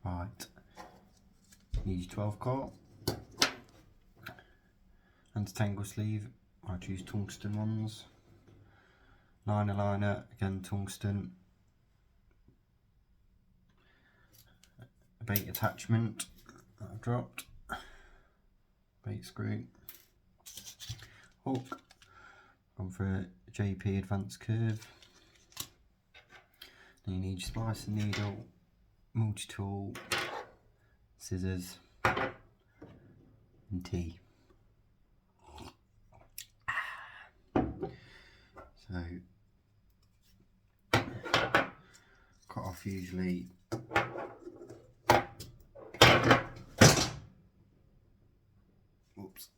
Right, use 12 core. Anti-tangle sleeve, I choose tungsten ones. Liner, again tungsten. A bait attachment that I've dropped. Bait screw. Hook. Gone for a JP advanced curve. Then you need your splicing needle, multi-tool, scissors, and tea. So, cut off usually oops.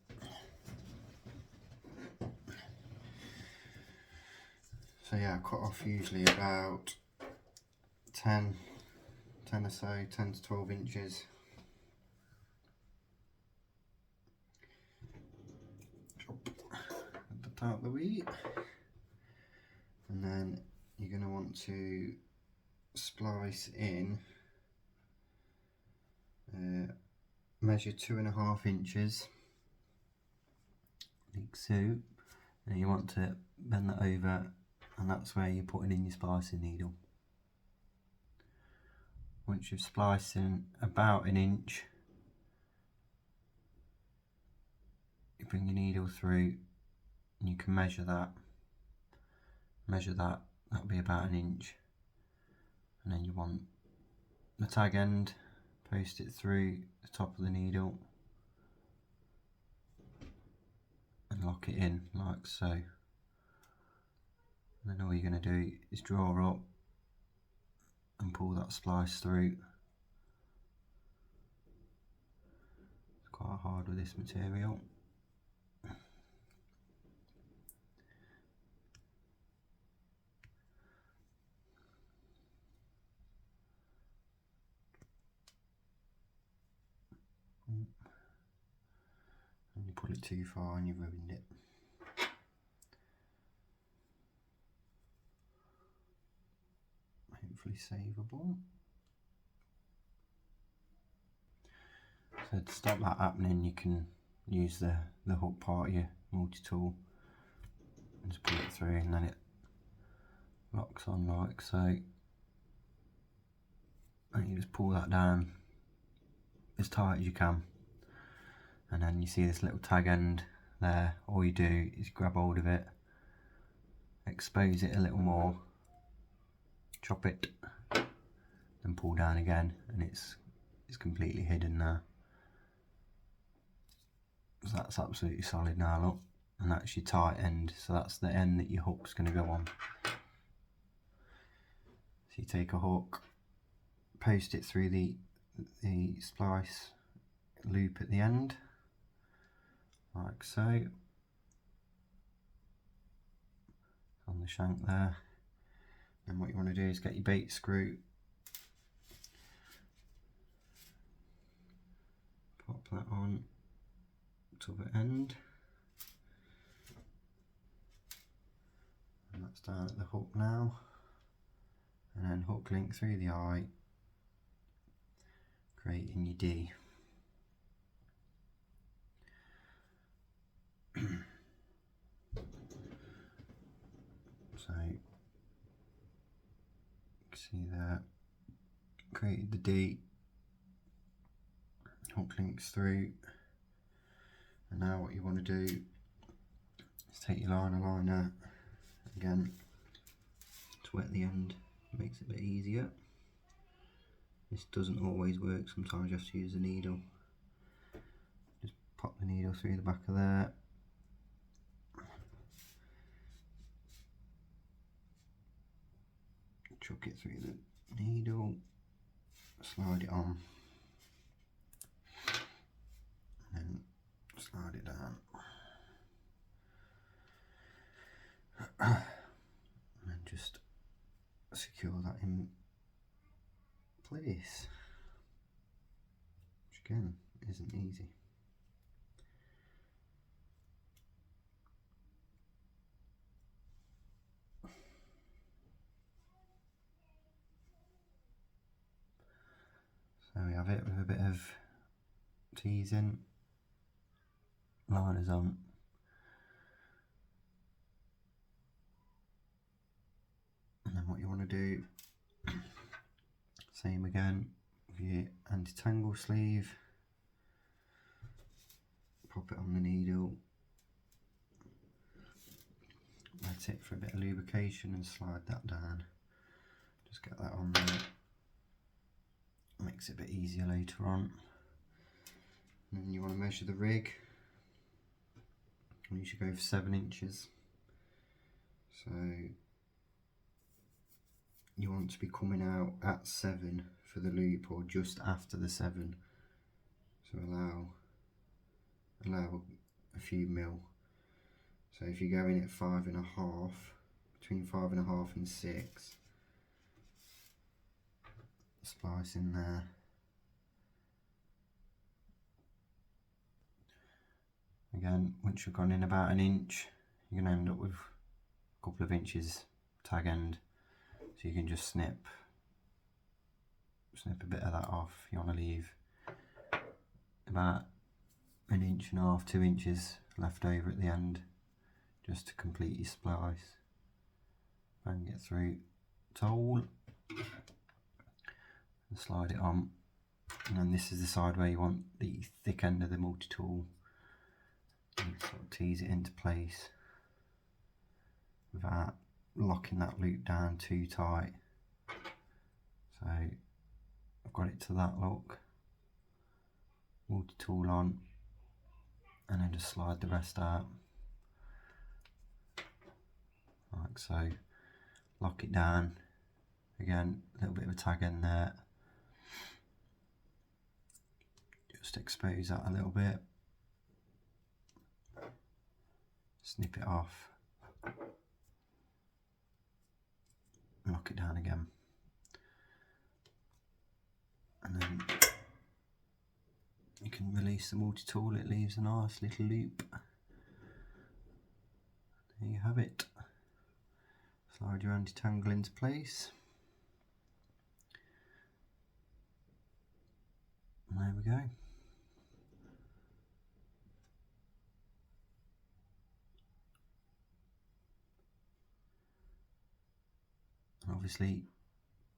So yeah, I cut off usually about 10 or so, 10 to 12 inches. At the top of the wheat. And then you're going to want to splice in, measure 2.5 inches, like so, and you want to bend that over, and that's where you're putting in your splicing needle. Once you've spliced in about 1 inch, you bring your needle through and you can measure that, that'll be about 1 inch, and then you want the tag end, post it through the top of the needle and lock it in like so. And then all you're going to do is draw up and pull that splice through. It's quite hard with this material. And you pull it too far and you've ruined it. Hopefully savable. So to stop that happening, you can use the hook part of your multi-tool and just pull it through, and then it locks on like so. And you just pull that down as tight as you can, and then you see this little tag end there. All you do is grab hold of it, expose it a little more, chop it, then pull down again, and it's completely hidden now. So that's absolutely solid now, look, and that's your tight end, so that's the end that your hook's going to go on. So you take a hook, post it through the splice loop at the end, like so, on the shank there. And what you want to do is get your bait screw, pop that on to the end, and that's down at the hook now, and then hook link through the eye, creating your D. So you can see there, created the D, hook links through, and now what you want to do is take your liner again to wet the end. Makes it a bit easier. This doesn't always work, sometimes you have to use the needle. Just pop the needle through the back of there, chuck it through the needle, slide it on, and then slide it down, and then just secure that in place, which again isn't easy. So have it with a bit of teasing, liners on. And then what you want to do, same again with your anti-tangle sleeve, pop it on the needle, let it for a bit of lubrication and slide that down. Just get that on there, makes it a bit easier later on. And then you want to measure the rig, and you should go for 7 inches. So you want to be coming out at 7 for the loop, or just after the 7. So allow a few mil. So if you go in at 5.5, between 5.5 and 6, splice in there. Again, once you've gone in about 1 inch, you're going to end up with a couple of inches tag end. So you can just snip a bit of that off. You want to leave about 1.5 inches, 2 inches left over at the end, just to complete your splice. Bang it through tool and slide it on. And then this is the side where you want the thick end of the multi-tool. And sort of tease it into place without locking that loop down too tight. So I've got it to that look, multi-tool on, and then just slide the rest out like so. Lock it down, again a little bit of a tag end there, just expose that a little bit, snip it off, lock it down again, and then you can release the multi-tool. It leaves a nice little loop. There you have it. Slide your anti-tangle into place. And there we go. And obviously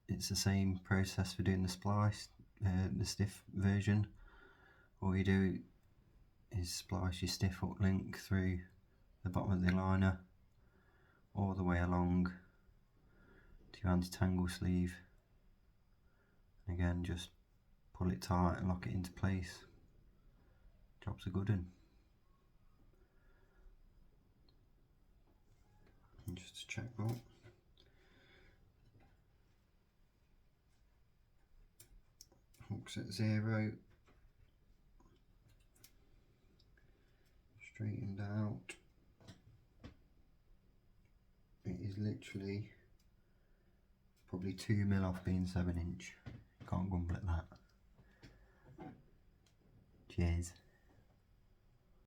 it's the same process for doing the splice, the stiff version. All you do is splice your stiff hook link through the bottom of the liner all the way along to your anti-tangle sleeve. And again, just pull it tight and lock it into place. Job's a good one. And just to check that, hooks at 0, straightened out. It is literally probably 2 mil off being 7 inch. Can't grumble at that. Cheers.